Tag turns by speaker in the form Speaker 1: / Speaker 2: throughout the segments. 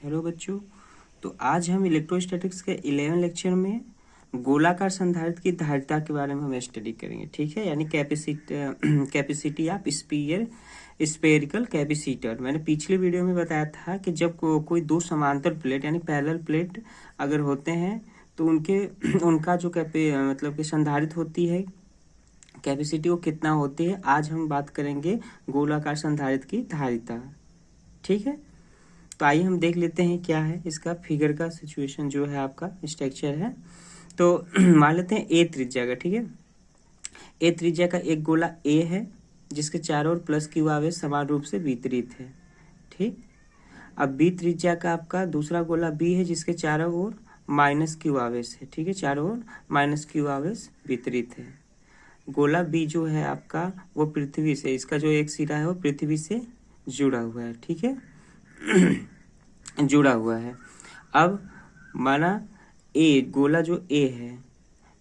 Speaker 1: Hello बच्चों। तो आज हम इलेक्ट्रोस्टैटिक्स के 11 लेक्चर में गोलाकार संधारित्र की धारिता के बारे में हम स्टडी करेंगे। ठीक है, यानी कैपेसिटी ऑफ स्पेरिकल कैपेसिटर। मैंने पिछले वीडियो में बताया था कि जब कोई दो समांतर प्लेट यानी पैरेलल प्लेट अगर होते हैं तो उनका जो मतलब कि संधारित्र होती है कैपेसिटी वो कितना होती है। आज हम बात करेंगे गोलाकार संधारित्र की धारिता। ठीक है, तो आइए हम देख लेते हैं क्या है इसका फिगर का सिचुएशन जो है आपका स्ट्रक्चर है। तो मान लेते हैं ए त्रिज्या का। ठीक है, ए त्रिज्या का एक गोला ए है जिसके चारों ओर प्लस क्यू आवेश समान रूप से वितरित है। ठीक, अब बी त्रिज्या का आपका दूसरा गोला बी है जिसके चारों ओर माइनस क्यू आवेश है। ठीक है, चारों ओर माइनस क्यू आवेश वितरित है। गोला बी जो है आपका वो पृथ्वी से, इसका जो एक सिरा है वो पृथ्वी से जुड़ा हुआ है। ठीक है जुड़ा हुआ है। अब माना ए गोला जो ए है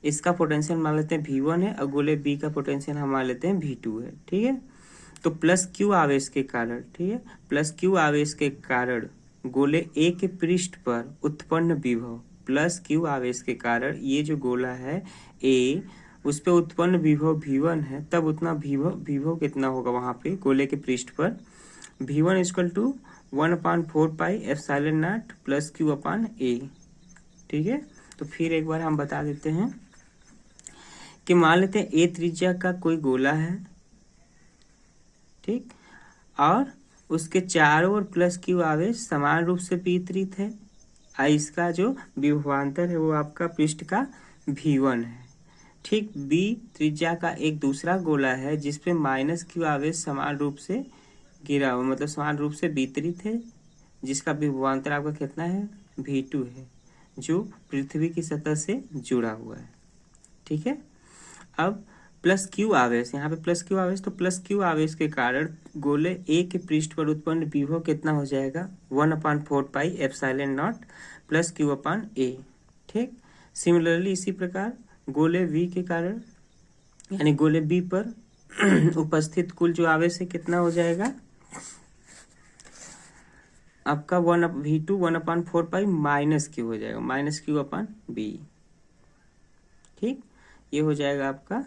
Speaker 1: इसका पोटेंशियल मान लेते हैं V1 है और गोले बी का पोटेंशियल हम मान लेते हैं V2 है। ठीक है, तो प्लस क्यू आवेश के कारण, ठीक है, प्लस क्यू आवेश के कारण गोले ए के पृष्ठ पर उत्पन्न विभव प्लस क्यू आवेश के कारण ये जो गोला है ए उस पे उत्पन्न विभव V1 है, तब उतना विभव कितना होगा वहां पे गोले के पृष्ठ पर। V1 equal to 1/4 pi epsilon naught plus Q upon A. ठीक है, तो फिर एक बार हम बता देते हैं कि मान लेते हैं ए त्रिज्या का कोई गोला है, ठीक, और उसके चारों ओर प्लस क्यू आवेश समान रूप से वितरित है। इसका जो विभवांतर है वो आपका पृष्ठ का V1 है। ठीक, बी त्रिज्या का एक दूसरा गोला है जिसपे माइनस क्यू आवेश समान रूप से गिरा हुआ, मतलब समान रूप से वितरित है, जिसका विभवांतर आपका कितना है V2 है, जो पृथ्वी की सतह से जुड़ा हुआ है। ठीक है, अब प्लस क्यू आवेश, यहाँ पे प्लस क्यू आवेश, तो प्लस क्यू आवेश के कारण गोले ए के पृष्ठ पर उत्पन्न विभव कितना हो जाएगा 1/4 pi epsilon naught plus Q upon A. ठीक, सिमिलरली इसी प्रकार गोले वी के कारण यानी गोले बी पर उपस्थित कुल जो आवेश है कितना हो जाएगा आपका V2 1/4 पाई माइनस क्यू हो जाएगा, माइनस क्यू अपान बी। ठीक, ये हो जाएगा आपका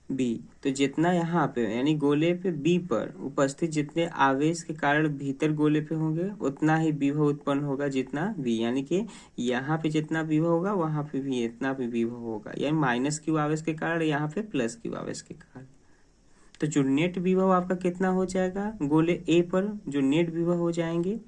Speaker 1: बी। तो जितना यहाँ पे यानी गोले पे बी पर उपस्थित जितने आवेश के कारण भीतर गोले पे होंगे उतना ही विभव उत्पन्न होगा जितना बी, यानी कि यहाँ पे जितना विभव होगा वहां पे भी इतना भी विभव होगा, यानी माइनस क्यू आवेश के कारण यहाँ पे प्लस क्यू आवेश के कारण। तो जो नेट विभव आपका कितना हो जाएगा गोले ए पर, जो नेट विभव हो जाएंगे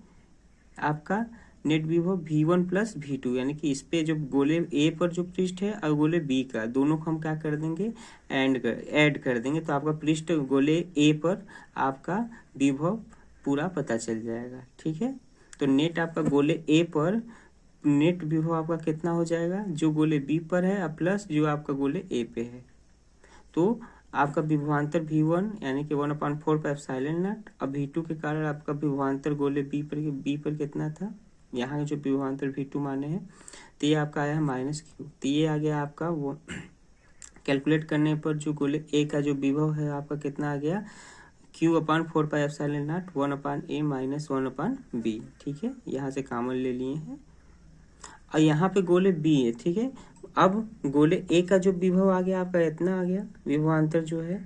Speaker 1: आपका नेट विभव V1 प्लस V2, यानी कि इस पे जो गोले ए पर जो पृष्ठ है और गोले बी का दोनों को हम क्या कर देंगे ऐड कर देंगे, तो आपका पृष्ठ गोले ए पर आपका विभव पूरा पता चल जाएगा। ठीक है, तो नेट आपका गोले ए पर नेट विभव आपका कितना हो जाएगा जो गोले बी पर है प्लस जो आपका गोले ए पे है। तो आपका विभवांतर V1 यानी कि 1/4 पाई एप्सिलॉन नॉट, अब V2 के कारण आपका विभवांतर गोले बी पर कितना था, यहाँ जो विभवांतर V2 माने हैं, तो ये आपका आया है माइनस क्यू। तो ये आ गया आपका वो कैलकुलेट करने पर जो गोले ए का जो विभव है आपका कितना आ गया Q/4 pi epsilon not 1/a minus 1/b। ठीक है, यहाँ से कॉमन ले लिए हैं और यहाँ पे गोले बी है। ठीक है, अब गोले ए का जो विभव आ गया आपका इतना आ गया विभवांतर जो है।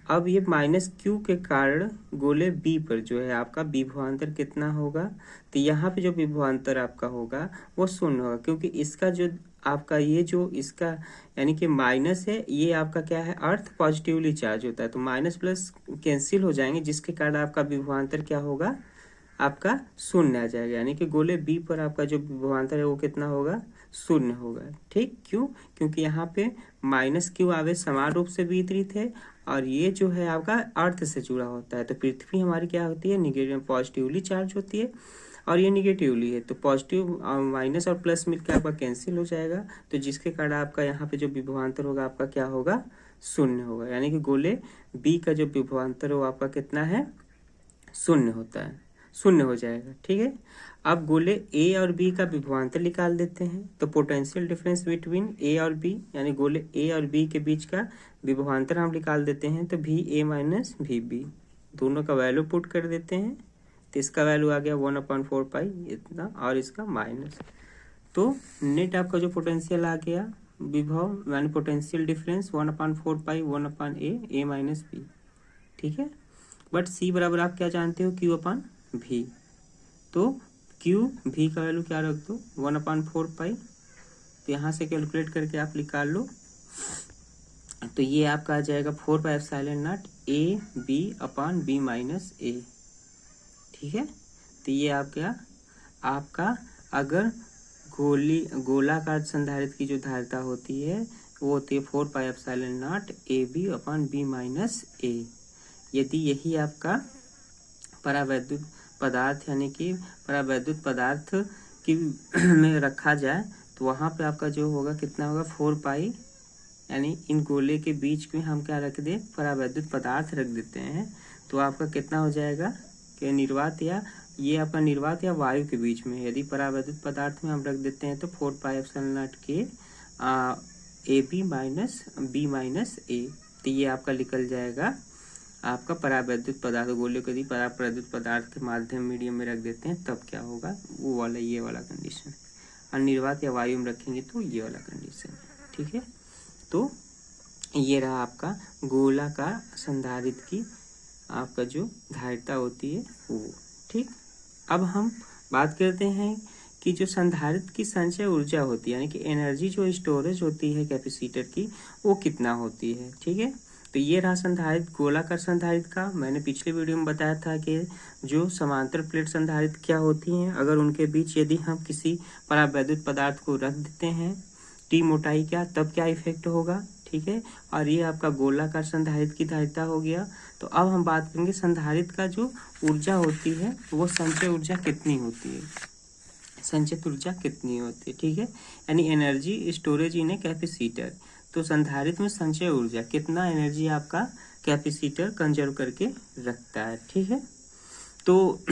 Speaker 1: अब ये माइनस क्यू के कारण गोले बी पर जो है आपका विभवांतर कितना होगा, तो यहाँ पे जो विभवांतर आपका होगा वो शून्य होगा, क्योंकि इसका जो आपका ये जो इसका यानी कि माइनस है ये आपका क्या है अर्थ पॉजिटिवली चार्ज होता है, तो माइनस प्लस कैंसिल हो जाएंगे जिसके कारण आपका विभवांतर क्या होगा आपका शून्य आ जाएगा, यानी कि गोले बी पर आपका जो विभवांतर है वो कितना होगा शून्य होगा। ठीक, क्यों, क्योंकि यहाँ पे माइनस क्यू आवेश समान रूप से वितरित है और ये जो है आपका अर्थ से जुड़ा होता है, तो पृथ्वी हमारी क्या होती है निगेटिव पॉजिटिवली चार्ज होती है और ये निगेटिवली है, तो पॉजिटिव माइनस और प्लस मिलकर आपका कैंसिल हो जाएगा, तो जिसके कारण आपका यहाँ पे जो विभवांतर होगा आपका क्या होगा शून्य होगा, यानी कि गोले बी का जो विभवांतर हो आपका कितना है शून्य होता है, शून्य हो जाएगा। ठीक है, अब गोले ए और बी का विभवांतर निकाल देते हैं, तो पोटेंशियल डिफरेंस बिटवीन ए और बी यानी गोले ए और बी के बीच का विभवांतर हम निकाल देते हैं, तो VA माइनस VB दोनों का वैल्यू पुट कर देते हैं, तो इसका वैल्यू आ गया 1/4 पाई इतना, और इसका माइनस। तो नेट आपका जो पोटेंशियल आ गया विभव यानी पोटेंशियल डिफरेंस 1/4 पाई 1/a माइनस बी। ठीक है, बट सी बराबर आप क्या जानते हो, Q/V। तो Q/V का वैल्यू क्या रख दो 1/4 पाई, तो यहाँ से कैलकुलेट करके आप निकाल लो। तो ये आपका आ जाएगा 4πε0 AB/B माइनस ए। ठीक है, तो ये आपका अगर गोलाकार संधारित्र की जो धारिता होती है वो होती है 4πε0 AB/B माइनस ए। यदि यही आपका परावैद्युत पदार्थ यानी कि परावैद्युत पदार्थ की में रखा जाए तो वहाँ पे आपका जो होगा कितना होगा 4 पाई, यानी इन गोले के बीच में हम क्या रख दें, परावैद्युत पदार्थ रख देते हैं, तो आपका कितना हो जाएगा कि निर्वात या ये आपका निर्वात या वायु के बीच में यदि परावैद्युत पदार्थ में हम रख देते हैं तो 4πε0 के AB माइनस B माइनस ए। तो ये आपका निकल जाएगा आपका परावैद्युत पदार्थ। गोले को यदि परावैद्युत पदार्थ के माध्यम मीडियम में रख देते हैं तब क्या होगा, वो वाला ये वाला कंडीशन। और निर्वात या वायु में रखेंगे तो ये वाला कंडीशन। ठीक है, तो ये रहा आपका गोलाकार संधारित्र की आपका जो धारिता होती है वो। ठीक, अब हम बात करते हैं कि जो संधारित्र की संचय ऊर्जा होती है यानी कि एनर्जी जो स्टोरेज होती है कैपेसिटर की वो कितना होती है। ठीक है, तो ये रहा संधारित्र गोलाकार संधारित्र का। मैंने पिछले वीडियो में बताया था कि जो समांतर प्लेट संधारित्र क्या होती हैं, अगर उनके बीच यदि हम किसी परावैद्युत पदार्थ को रख देते हैं टी मोटाई क्या, तब क्या इफेक्ट होगा। ठीक है, और ये आपका गोलाकार संधारित्र की धारिता हो गया। तो अब हम बात करेंगे संधारित्र का जो ऊर्जा होती है वो संचय ऊर्जा कितनी होती है, संचित ऊर्जा कितनी होती है। ठीक है, यानी energy storage in a capacitor. तो संधारित्र में संचय ऊर्जा कितना एनर्जी आपका कैपेसिटर कंजर्व करके रखता है। ठीक है, तो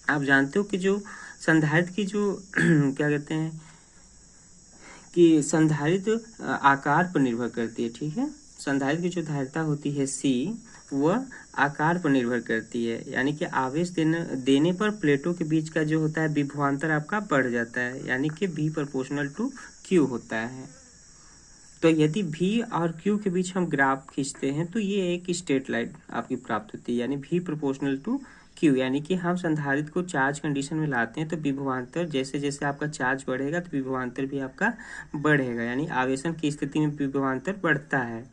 Speaker 1: आप जानते हो कि जो संधारित्र की जो क्या कहते हैं कि संधारित्र आकार पर निर्भर करती है। ठीक है, संधारित्र की जो धारिता होती है C वह आकार पर निर्भर करती है, यानी कि आवेश देने पर प्लेटों के बीच का जो होता है विभवांतर आपका बढ़ जाता है, यानी कि V/Q होता है। तो यदि V और Q के बीच हम ग्राफ खींचते हैं तो ये एक स्ट्रेट लाइन आपकी प्राप्त होती है, यानी V/Q, यानी कि हम संधारित्र को चार्ज कंडीशन में लाते हैं तो विभवांतर जैसे जैसे आपका चार्ज बढ़ेगा तो विभवांतर भी आपका बढ़ेगा, यानी आवेशन की स्थिति में विभवांतर बढ़ता है।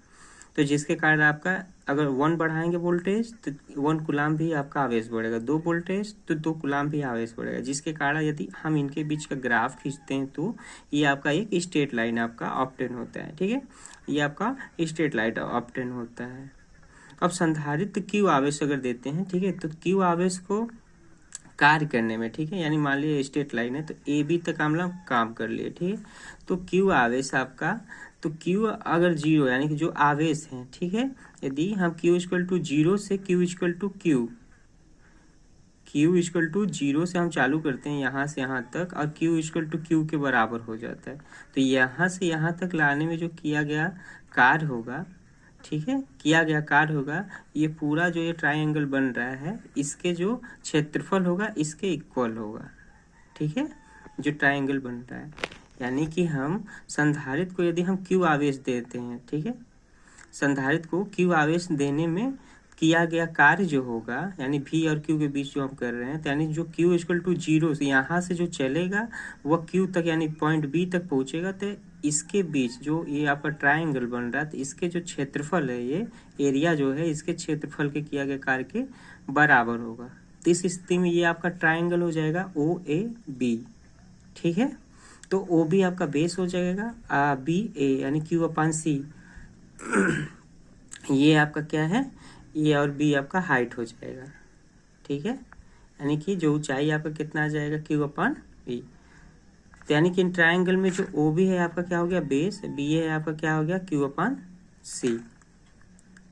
Speaker 1: तो जिसके कारण आपका अगर 1 बढ़ाएंगे वोल्टेज तो 1 कूलाम भी आपका आवेश बढ़ेगा, 2 वोल्टेज तो 2 कूलाम भी आवेश बढ़ेगा, जिसके कारण यदि हम इनके बीच का ग्राफ खींचते हैं तो ये आपका एक स्ट्रेट लाइन आपका ऑब्टेन होता है। ठीक है, ये आपका स्ट्रेट लाइन ऑब्टेन होता है। अब संधारित्र Q आवेश अगर देते हैं, ठीक है, तो Q आवेश को कार्य करने में, ठीक है, यानी मान लीजिए स्ट्रेट लाइन है तो AB तक हम लोग काम कर लिए। ठीक है, तो Q आवेश आपका, तो Q अगर 0 यानी कि जो आवेश है, ठीक है, यदि हम Q=0 से Q=0 से हम चालू करते हैं यहाँ से यहाँ तक और Q के बराबर हो जाता है, तो यहाँ से यहाँ तक लाने में जो किया गया कार्य होगा, ठीक है, किया गया कार्य होगा, ये पूरा जो ये ट्रायंगल बन रहा है इसके जो क्षेत्रफल होगा इसके इक्वल होगा। ठीक है, जो ट्रायंगल बन रहा है, यानी कि हम संधारित्र को यदि हम Q आवेश देते हैं, ठीक है, संधारित्र को Q आवेश देने में किया गया कार्य जो होगा, यानी V और Q के बीच जो हम कर रहे हैं, तो यानी जो Q=0 से यहाँ से जो चलेगा वह Q तक यानी पॉइंट B तक पहुँचेगा, तो इसके बीच जो ये आपका ट्रायंगल बन रहा है तो इसके जो क्षेत्रफल है, ये एरिया जो है इसके क्षेत्रफल के किया गया कार्य के बराबर होगा। तो इस स्थिति में ये आपका ट्रायंगल हो जाएगा OAB। ठीक है, तो OB आपका बेस हो जाएगा BA यानी Q/C। ये आपका क्या है, ए और बी आपका हाइट हो जाएगा। ठीक है, यानी कि जो ऊंचाई आपका कितना आ जाएगा Q/B। तो यानी कि इन ट्रायंगल में जो OB है आपका क्या हो गया बेस, BA है आपका क्या हो गया Q/C।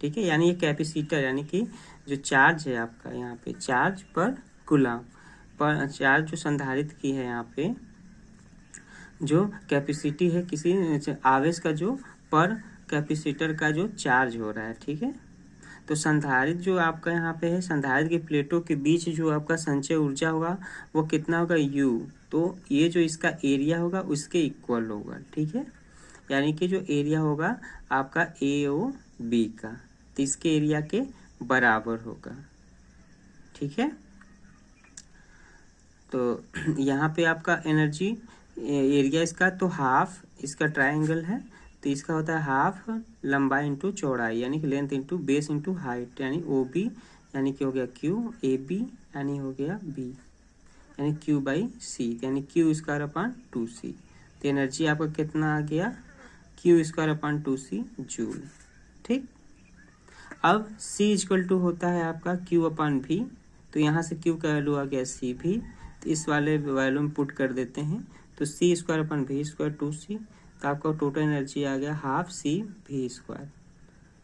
Speaker 1: ठीक है, यानी ये कैपेसिटर यानी कि जो चार्ज है आपका यहाँ पे चार्ज पर कूलाम पर चार्ज जो संधारित्र की है, यहाँ पे जो कैपेसिटी है किसी आवेश का जो पर कैपेसिटर का जो चार्ज हो रहा है। ठीक है, तो संधारित्र जो आपका यहाँ पे है, संधारित्र की प्लेटों के बीच जो आपका संचय ऊर्जा होगा वो कितना होगा, U। तो ये जो इसका एरिया होगा उसके इक्वल होगा, ठीक है। यानी कि जो एरिया होगा आपका AOB का, तो इसके एरिया के बराबर होगा, ठीक है। तो यहाँ पे आपका एनर्जी एरिया इसका तो हाफ, इसका ट्रायंगल है तो इसका होता है हाफ लंबाई इंटू चौड़ाई, यानी कि length into base into height, यानी OB यानी कि हो गया Q, AB यानी हो गया B, यानी Q/C, यानी Q²/2C। तो एनर्जी आपका कितना आ गया, Q²/2C जूल, ठीक। अब C होता है आपका Q/V, तो यहाँ से Q का वैल्यू आ गया CV, तो इस वाले वैल्यू में पुट कर देते हैं, तो C²/V² 2C, तो आपका टोटल एनर्जी आ गया हाफ CV²,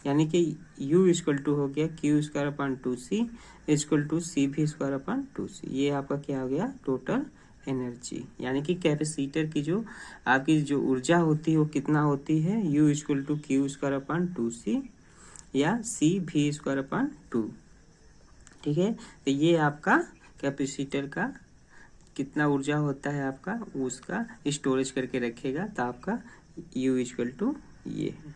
Speaker 1: यानी कि U हो गया Q²/2C CV²/2C। ये आपका क्या हो गया, टोटल एनर्जी। यानी कि कैपेसिटर की जो आपकी जो ऊर्जा होती है वो कितना होती है, U Q²/2C या CV²/2, ठीक है। तो ये आपका कैपेसिटर का कितना ऊर्जा होता है आपका, उसका स्टोरेज करके रखेगा, तो आपका U ये है,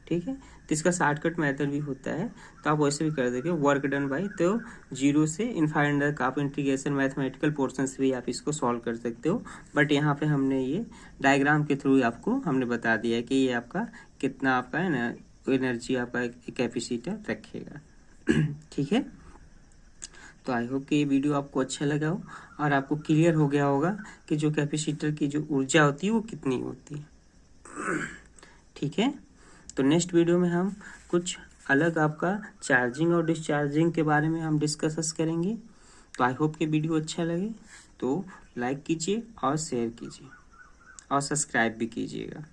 Speaker 1: ठीक है। तो इसका शॉर्टकट मेथड भी होता है, तो आप वैसे भी कर देंगे वर्क डन बाई, तो 0 से इनफाइनाइट आप इंटीग्रेशन मैथमेटिकल पोर्शन से भी आप इसको सॉल्व कर सकते हो, बट यहाँ पे हमने ये डायग्राम के थ्रू आपको हमने बता दिया है कि ये आपका कितना आपका है ना एनर्जी आपका कैपेसिटर रखेगा, ठीक है। तो आई होप कि ये वीडियो आपको अच्छा लगा हो और आपको क्लियर हो गया होगा कि जो कैपेसिटर की जो ऊर्जा होती है वो कितनी होती है, ठीक है। तो नेक्स्ट वीडियो में हम कुछ अलग आपका चार्जिंग और डिस्चार्जिंग के बारे में हम डिस्कस करेंगे। तो आई होप कि वीडियो अच्छा लगे तो लाइक कीजिए और शेयर कीजिए और सब्सक्राइब भी कीजिएगा।